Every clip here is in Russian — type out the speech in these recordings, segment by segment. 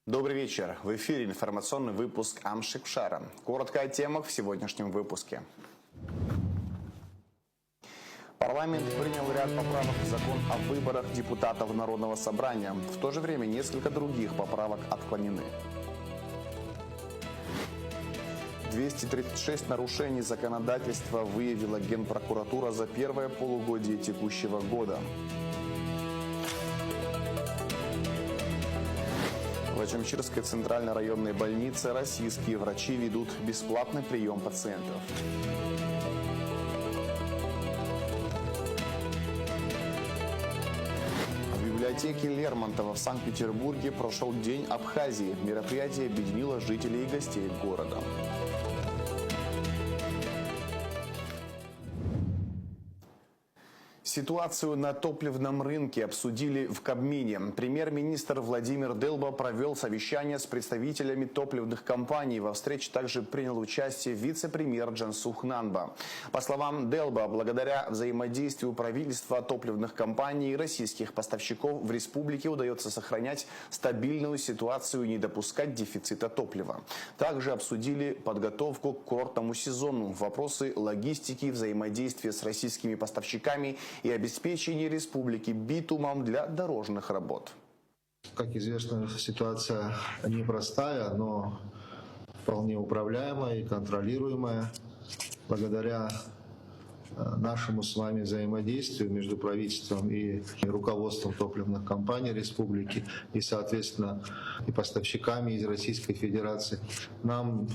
Добрый вечер. В эфире информационный выпуск Амшикшара. Коротко о темах в сегодняшнем выпуске. Парламент принял ряд поправок в закон о выборах депутатов Народного собрания. В то же время несколько других поправок отклонены. 236 нарушений законодательства выявила Генпрокуратура за первое полугодие текущего года. В Ачамчирской центральной районной больнице российские врачи ведут бесплатный прием пациентов. В библиотеке Лермонтова в Санкт-Петербурге прошел День Абхазии. Мероприятие объединило жителей и гостей города. Ситуацию на топливном рынке обсудили в Кабмине. Премьер-министр Владимир Делба провел совещание с представителями топливных компаний. Во встрече также принял участие вице-премьер Джансух Нанба. По словам Делба, благодаря взаимодействию правительства, топливных компаний и российских поставщиков в республике удается сохранять стабильную ситуацию и не допускать дефицита топлива. Также обсудили подготовку к курортному сезону, вопросы логистики, взаимодействия с российскими поставщиками и обеспечение республики битумом для дорожных работ. Как известно, ситуация непростая, но вполне управляемая и контролируемая благодаря нашему с вами взаимодействию между правительством и руководством топливных компаний республики и, соответственно, и поставщиками из Российской Федерации. Нам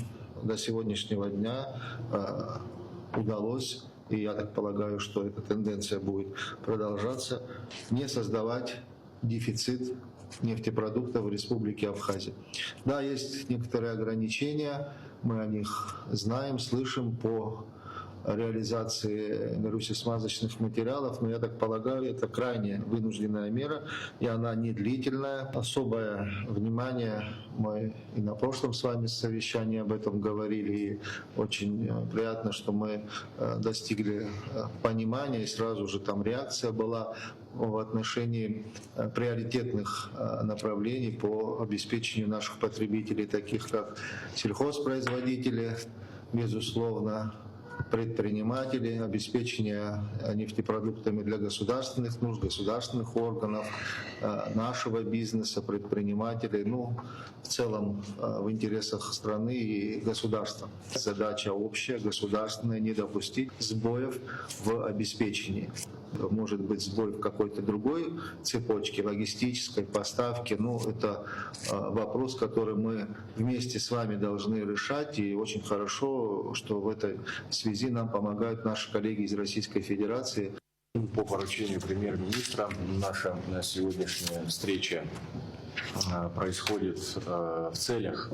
до сегодняшнего дня удалось, и я так полагаю, что эта тенденция будет продолжаться, не создавать дефицит нефтепродуктов в Республике Абхазия. Да, есть некоторые ограничения, мы о них знаем, слышим по реализации смазочных материалов, но я так полагаю, это крайне вынужденная мера, и она не длительная. Особое внимание мы и на прошлом с вами совещании об этом говорили, и очень приятно, что мы достигли понимания, и сразу же там реакция была в отношении приоритетных направлений по обеспечению наших потребителей, таких как сельхозпроизводители, безусловно, предприниматели, обеспечение нефтепродуктами для государственных нужд, государственных органов, нашего бизнеса, предпринимателей, в целом в интересах страны и государства. Задача общая, государственная, не допустить сбоев в обеспечении. Может быть сбой в какой-то другой цепочке, логистической, поставки, это вопрос, который мы вместе с вами должны решать, и очень хорошо, что в этой связи нам помогают наши коллеги из Российской Федерации. По поручению премьер-министра наша сегодняшняя встреча происходит в целях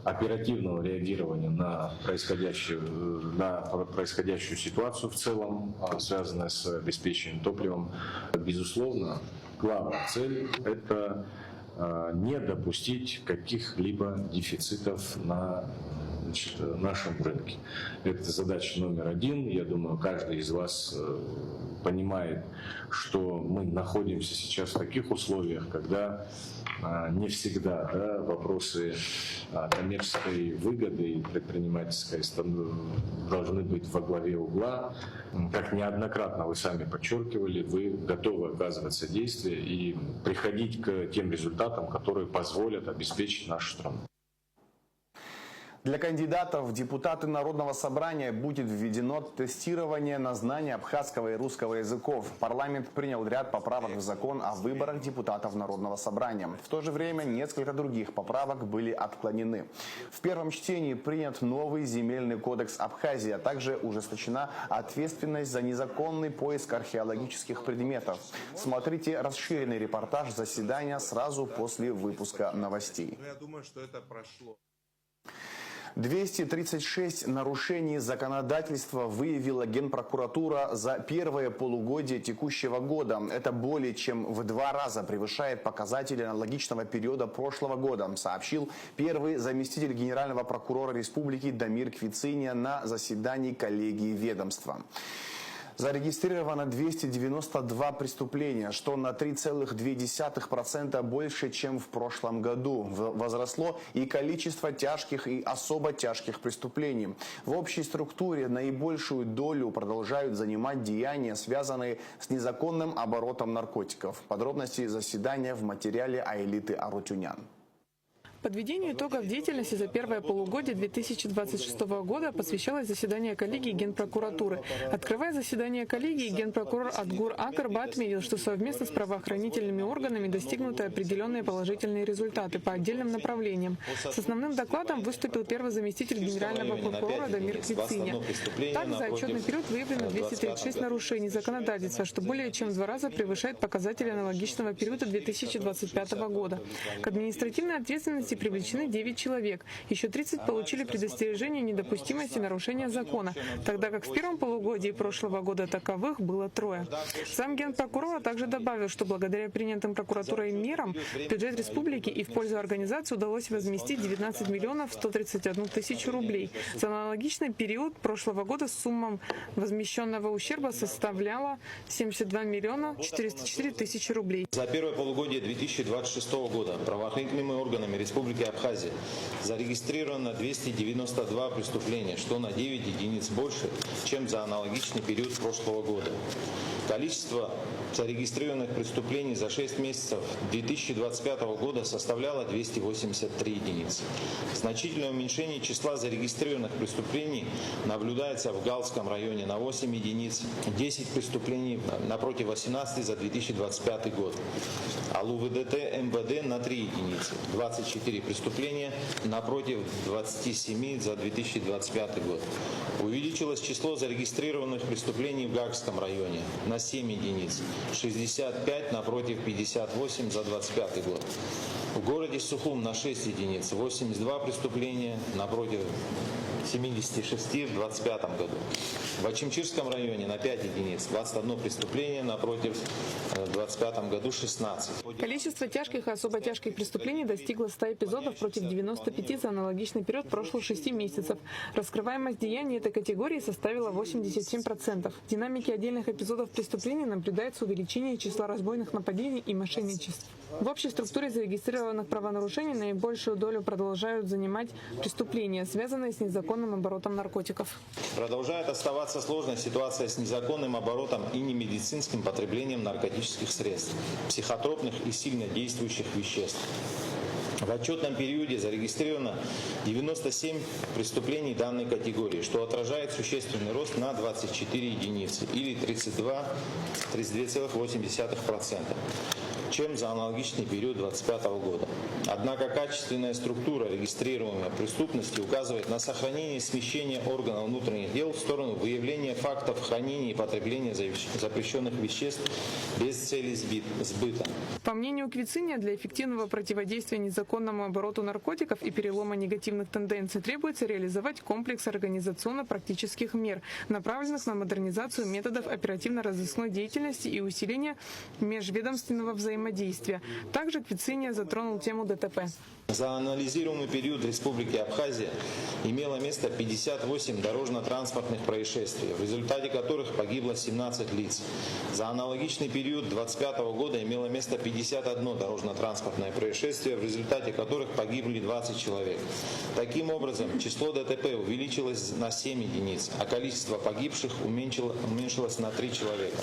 оперативного реагирования на происходящую ситуацию в целом, связанную с обеспечением топливом. Безусловно, главная цель – это не допустить каких-либо дефицитов на нашем рынке. Это задача номер один. Я думаю, каждый из вас понимает, что мы находимся сейчас в таких условиях, когда не всегда вопросы коммерческой выгоды и предпринимательской должны быть во главе угла. Как неоднократно вы сами подчеркивали, вы готовы оказывать содействие и приходить к тем результатам, которые позволят обеспечить нашу страну. Для кандидатов в депутаты Народного собрания будет введено тестирование на знание абхазского и русского языков. Парламент принял ряд поправок в закон о выборах депутатов Народного собрания. В то же время несколько других поправок были отклонены. В первом чтении принят новый земельный кодекс Абхазии, а также ужесточена ответственность за незаконный поиск археологических предметов. Смотрите расширенный репортаж заседания сразу после выпуска новостей. Я думаю, что это прошло. 236 нарушений законодательства выявила Генпрокуратура за первое полугодие текущего года. Это более чем в 2 раза превышает показатели аналогичного периода прошлого года, сообщил первый заместитель генерального прокурора республики Дамир Квициня на заседании коллегии ведомства. Зарегистрировано 292 преступления, что на 3,2% больше, чем в прошлом году. Возросло и количество тяжких и особо тяжких преступлений. В общей структуре наибольшую долю продолжают занимать деяния, связанные с незаконным оборотом наркотиков. Подробности заседания в материале Аэлиты Арутюнян. Подведению итогов деятельности за первое полугодие 2026 года посвящалось заседание коллегии Генпрокуратуры. Открывая заседание коллегии, генпрокурор Адгур Акарба отметил, что совместно с правоохранительными органами достигнуты определенные положительные результаты по отдельным направлениям. С основным докладом выступил первый заместитель генерального прокурора Дамир Квициня. Так, за отчетный период выявлено 236 нарушений законодательства, что более чем в 2 раза превышает показатели аналогичного периода 2025 года. К административной ответственности привлечены 9 человек. Еще 30 получили предостережение о недопустимости нарушения закона, тогда как в первом полугодии прошлого года таковых было 3. Сам генпрокурора также добавил, что благодаря принятым прокуратурой мерам в бюджет республики и в пользу организации удалось возместить 19 миллионов 131 тысячу рублей. За аналогичный период прошлого года сумма возмещенного ущерба составляла 72 миллиона 404 тысячи рублей. За первое полугодие 2026 года правоохранительными органами Республики Абхазия зарегистрировано 292 преступления, что на 9 единиц больше, чем за аналогичный период прошлого года. Количество зарегистрированных преступлений за 6 месяцев 2025 года составляло 283 единицы. Значительное уменьшение числа зарегистрированных преступлений наблюдается в Галском районе на 8 единиц, 10 преступлений напротив 18 за 2025 год. А ЛУВДТ МВД на 3 единицы, 24 преступления напротив 27 за 2025 год. Увеличилось число зарегистрированных преступлений в Гагском районе на 7 единиц, 65 напротив 58 за 2025 год. В городе Сухум на 6 единиц, 82 преступления напротив 76 в 2025 году. В Ачимчирском районе на 5 единиц, 21 преступление напротив в 2025 году 16. Количество тяжких и особо тяжких преступлений достигло 100 эпизодов против 95 за аналогичный период прошлых 6 месяцев. Раскрываемость деяний этой категории составила 87%. В динамике отдельных эпизодов преступлений наблюдается увеличение числа разбойных нападений и мошенничеств. В общей структуре зарегистрированных правонарушений наибольшую долю продолжают занимать преступления, связанные с незаконным оборотом наркотиков. Продолжает оставаться сложная ситуация с незаконным оборотом и немедицинским потреблением наркотических средств, психотропных и сильно действующих веществ. В отчетном периоде зарегистрировано 97 преступлений данной категории, что отражает существенный рост на 24 единицы или 32,8%, чем за аналогичный период 2025 года. Однако качественная структура регистрируемой преступности указывает на сохранение смещения органов внутренних дел в сторону выявления фактов хранения и потребления запрещенных веществ без цели сбыта. По мнению Квициня, для эффективного противодействия незаконному обороту наркотиков и перелома негативных тенденций требуется реализовать комплекс организационно-практических мер, направленных на модернизацию методов оперативно-розыскной деятельности и усиление межведомственного взаимодействия. Также Квициня затронул тему ДТП. За анализируемый период в Республике Абхазия имело место 58 дорожно-транспортных происшествий, в результате которых погибло 17 лиц. За аналогичный период 2025 года имело место 51 дорожно-транспортное происшествие, в результате которых погибли 20 человек. Таким образом, число ДТП увеличилось на 7 единиц, а количество погибших уменьшилось на 3 человека.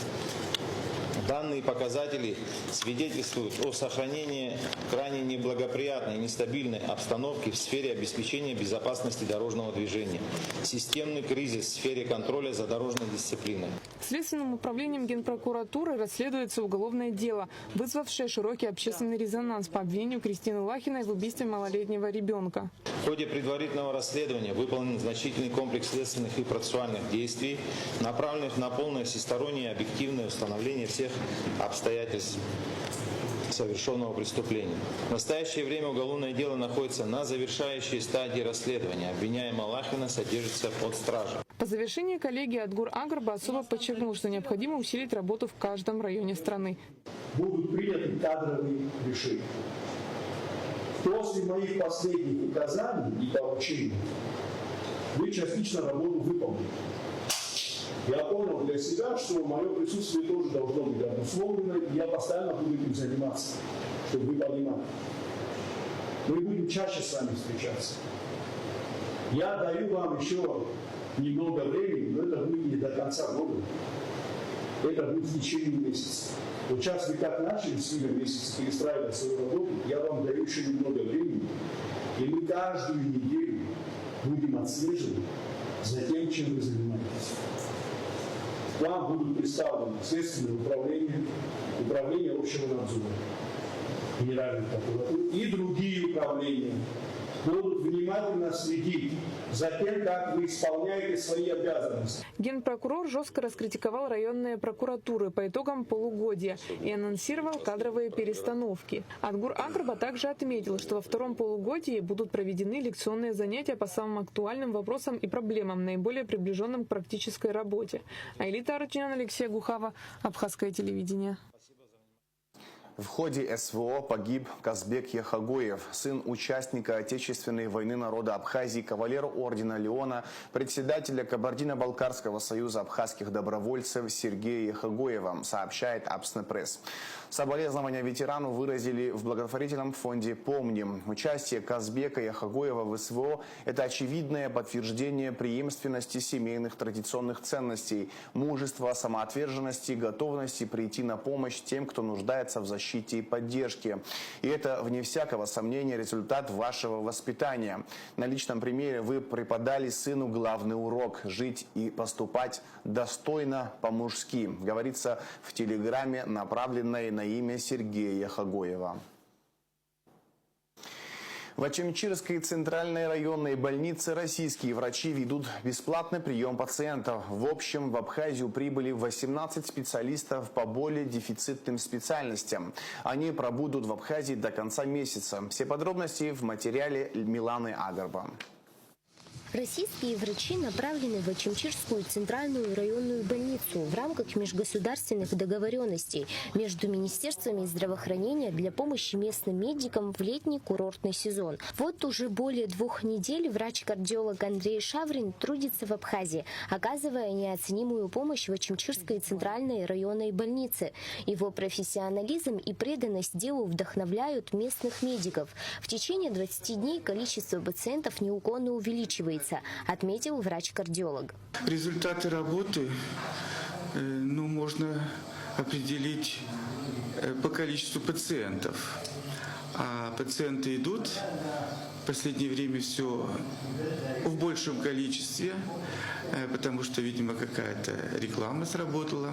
Данные показатели свидетельствуют о сохранении крайне неблагоприятной и нестабильной обстановки в сфере обеспечения безопасности дорожного движения, системный кризис в сфере контроля за дорожной дисциплиной. Следственным управлением Генпрокуратуры расследуется уголовное дело, вызвавшее широкий общественный резонанс по обвинению Кристины Лахиной в убийстве малолетнего ребенка. В ходе предварительного расследования выполнен значительный комплекс следственных и процессуальных действий, направленных на полное всестороннее и объективное установление всех обстоятельств совершенного преступления. В настоящее время уголовное дело находится на завершающей стадии расследования. Обвиняемая Лахина содержится под стражей. По завершении коллегии Адгур Акарба особо подчеркнул, что необходимо усилить работу в каждом районе страны. Будут приняты кадровые решения. После моих последних указаний и поручений вы частично работу выполните. Я понял для себя, что мое присутствие тоже должно быть обусловлено, и я постоянно буду этим заниматься, чтобы вы понимали. Мы будем чаще с вами встречаться. Я даю вам еще немного времени, но это будет не до конца года. Это будет в течение месяца. Вот сейчас вы как начали с июля месяца перестраивать свою работу, я вам даю еще немного времени, и мы каждую неделю будем отслеживать за тем, чем вы занимаетесь. К вам будут представлены Следственное управление, Управление общего надзора, Генеральной прокуратуры и другие управления будут внимательно следить за тем, как вы исполняете свои обязанности. Генпрокурор жестко раскритиковал районные прокуратуры по итогам полугодия и анонсировал кадровые перестановки. Адгур Акрба также отметил, что во втором полугодии будут проведены лекционные занятия по самым актуальным вопросам и проблемам, наиболее приближенным к практической работе. Айлита Арутюнян, Алексей Гухава, Абхазское телевидение. В ходе СВО погиб Казбек Яхагоев, сын участника Отечественной войны народа Абхазии, кавалер ордена Леона, председателя Кабардино-Балкарского союза абхазских добровольцев Сергея Яхагоева, сообщает Абснепресс. Соболезнования ветерану выразили в благотворительном фонде «Помним». Участие Казбека Яхагоева в СВО – это очевидное подтверждение преемственности семейных традиционных ценностей, мужества, самоотверженности, готовности прийти на помощь тем, кто нуждается в защите и поддержке. И это, вне всякого сомнения, результат вашего воспитания. На личном примере вы преподали сыну главный урок – жить и поступать достойно по-мужски, говорится в телеграмме, направленной на имя Сергея Яхагоева. В Очимчирской центральной районной больнице российские врачи ведут бесплатный прием пациентов. В общем, в Абхазию прибыли 18 специалистов по более дефицитным специальностям. Они пробудут в Абхазии до конца месяца. Все подробности в материале Миланы Агарба. Российские врачи направлены в Очимчирскую центральную районную больницу в рамках межгосударственных договоренностей между министерствами здравоохранения для помощи местным медикам в летний курортный сезон. Вот уже более 2 недель врач-кардиолог Андрей Шаврин трудится в Абхазии, оказывая неоценимую помощь в Очимчирской центральной районной больнице. Его профессионализм и преданность делу вдохновляют местных медиков. В течение 20 дней количество пациентов неуклонно увеличивается, отметил врач-кардиолог. Результаты работы можно определить по количеству пациентов. А пациенты идут в последнее время все в большем количестве, потому что, видимо, какая-то реклама сработала.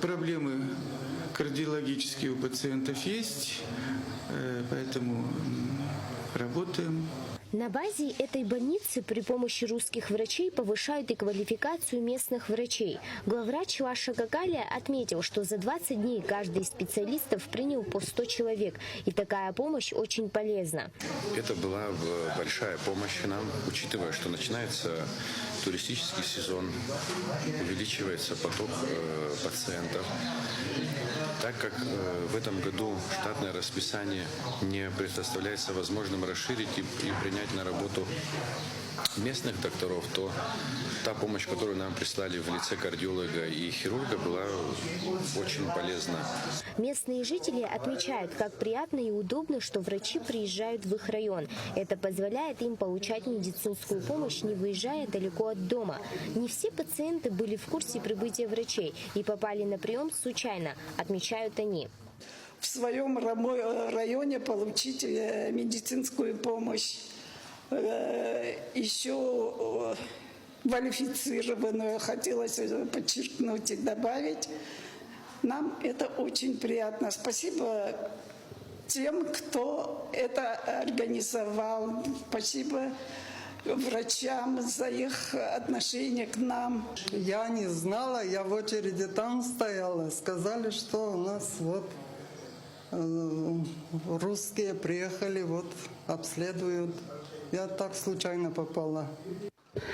Проблемы кардиологические у пациентов есть, поэтому работаем. На базе этой больницы при помощи русских врачей повышают и квалификацию местных врачей. Главврач Лаша Какалия отметил, что за 20 дней каждый из специалистов принял по 100 человек. И такая помощь очень полезна. Это была большая помощь нам, учитывая, что начинается туристический сезон, увеличивается поток пациентов. Так как в этом году штатное расписание не предоставляется возможным расширить и принять на работу местных докторов, то та помощь, которую нам прислали в лице кардиолога и хирурга, была очень полезна. Местные жители отмечают, как приятно и удобно, что врачи приезжают в их район. Это позволяет им получать медицинскую помощь, не выезжая далеко от дома. Не все пациенты были в курсе прибытия врачей и попали на прием случайно, отмечают они. В своем районе получить медицинскую помощь, еще квалифицированную, хотелось подчеркнуть и добавить. Нам это очень приятно. Спасибо тем, кто это организовал. Спасибо врачам за их отношение к нам. Я не знала, я в очереди там стояла. Сказали, что у нас русские приехали, обследуют. Я так случайно попала.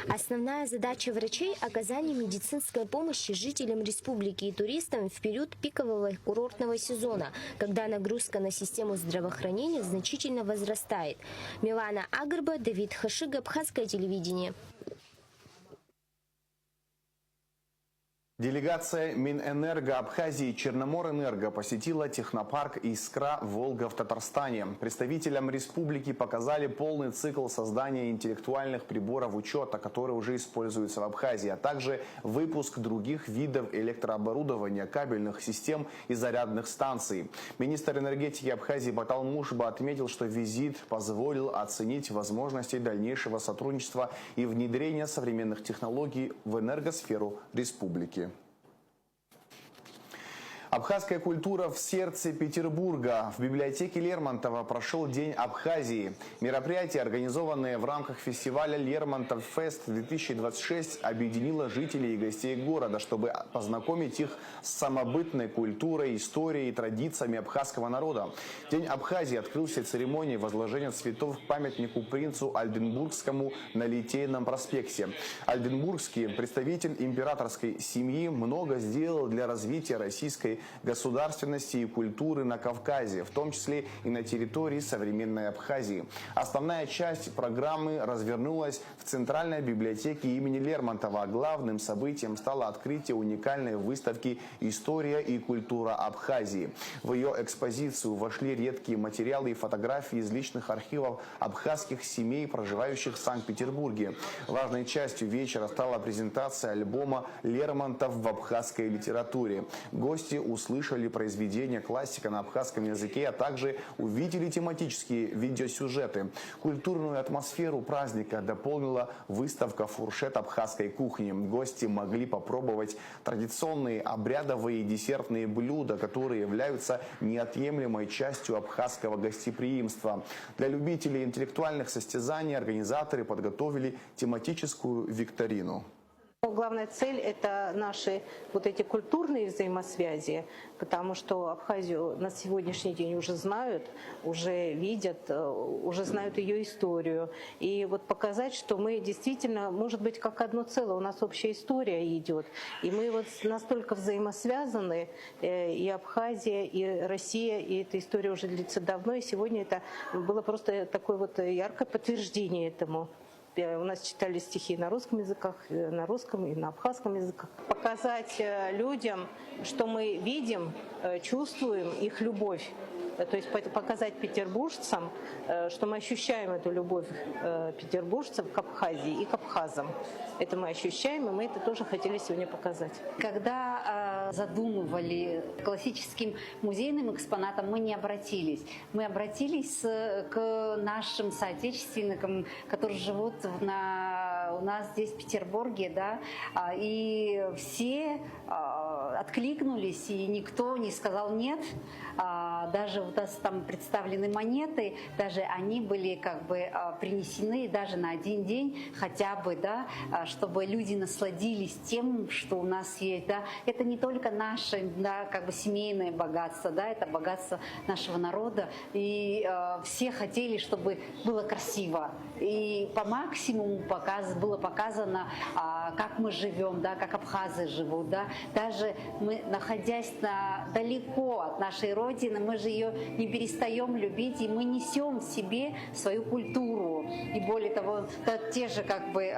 Основная задача врачей – оказание медицинской помощи жителям республики и туристам в период пикового курортного сезона, когда нагрузка на систему здравоохранения значительно возрастает. Милана Агарба, Давид Хашиг, Абхазское телевидение. Делегация Минэнерго Абхазии Черноморэнерго посетила технопарк «Искра Волга» в Татарстане. Представителям республики показали полный цикл создания интеллектуальных приборов учета, которые уже используются в Абхазии, а также выпуск других видов электрооборудования, кабельных систем и зарядных станций. Министр энергетики Абхазии Батал Мушба отметил, что визит позволил оценить возможности дальнейшего сотрудничества и внедрения современных технологий в энергосферу республики. Абхазская культура в сердце Петербурга. В библиотеке Лермонтова прошел День Абхазии. Мероприятие, организованное в рамках фестиваля Лермонтов Фест-2026, объединило жителей и гостей города, чтобы познакомить их с самобытной культурой, историей и традициями абхазского народа. День Абхазии открылся церемонией возложения цветов к памятнику принцу Ольденбургскому на Литейном проспекте. Ольденбургский представитель императорской семьи много сделал для развития российской государственности и культуры на Кавказе, в том числе и на территории современной Абхазии. Основная часть программы развернулась в Центральной библиотеке имени Лермонтова. Главным событием стало открытие уникальной выставки «История и культура Абхазии». В ее экспозицию вошли редкие материалы и фотографии из личных архивов абхазских семей, проживающих в Санкт-Петербурге. Важной частью вечера стала презентация альбома «Лермонтов в абхазской литературе». Гости услышали произведения классика на абхазском языке, а также увидели тематические видеосюжеты. Культурную атмосферу праздника дополнила выставка «Фуршет абхазской кухни». Гости могли попробовать традиционные обрядовые и десертные блюда, которые являются неотъемлемой частью абхазского гостеприимства. Для любителей интеллектуальных состязаний организаторы подготовили тематическую викторину. Главная цель – это наши вот эти культурные взаимосвязи, потому что Абхазию на сегодняшний день уже знают, уже видят, уже знают ее историю. И вот показать, что мы действительно, может быть, как одно целое, у нас общая история идет. И мы вот настолько взаимосвязаны, и Абхазия, и Россия, и эта история уже длится давно. И сегодня это было просто такое вот яркое подтверждение этому. У нас читали стихи на русском языках, на русском и на абхазском языках. Показать людям, что мы видим, чувствуем их любовь. То есть показать петербуржцам, что мы ощущаем эту любовь петербуржцев к Абхазии и к абхазам. Это мы ощущаем, и мы это тоже хотели сегодня показать. Когда задумывали классическим музейным экспонатам, мы не обратились. Мы обратились к нашим соотечественникам, которые живут у нас здесь, в Петербурге, да, и все откликнулись, и никто не сказал «нет». Даже у нас там представлены монеты, даже они были как бы принесены даже на один день хотя бы, да, чтобы люди насладились тем, что у нас есть, да. Это не только наше, да, как бы семейное богатство, да, это богатство нашего народа, и все хотели, чтобы было красиво, и по максимуму было показано, как мы живем, да, как абхазы живут, да. Даже мы, находясь далеко от нашей родины, мы же ее не перестаем любить, и мы несем в себе свою культуру. И более того, те же как бы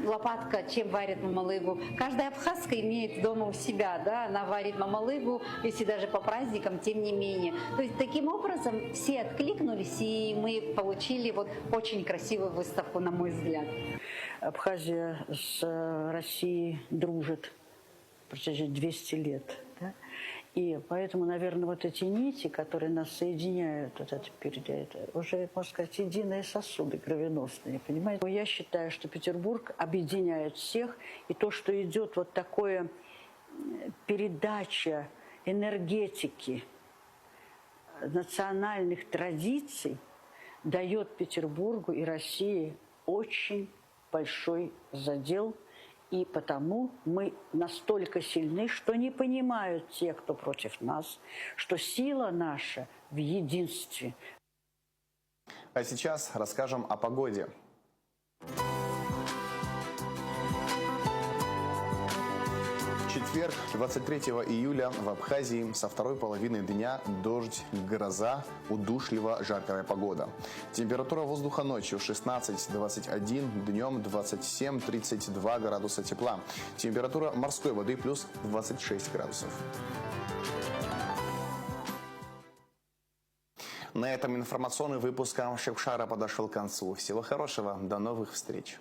лопатка, чем варит мамалыгу. Каждая абхазка имеет дома у себя, да, она варит мамалыгу, если даже по праздникам, тем не менее. То есть таким образом все откликнулись, и мы получили вот очень красивую выставку, на мой взгляд. Абхазия с Россией дружит почти 200 лет. Да? И поэтому, наверное, вот эти нити, которые нас соединяют, вот это уже, можно сказать, единые сосуды кровеносные, понимаете? Я считаю, что Петербург объединяет всех, и то, что идет вот такое передача энергетики, национальных традиций, дает Петербургу и России очень большой задел. И потому мы настолько сильны, что не понимают те, кто против нас, что сила наша в единстве. А сейчас расскажем о погоде. Четверг, 23 июля в Абхазии со второй половины дня дождь, гроза, удушливо жаркая погода. Температура воздуха ночью 16-21, днем 27-32 градуса тепла. Температура морской воды плюс 26 градусов. На этом информационный выпуск Шевшара подошел к концу. Всего хорошего, до новых встреч.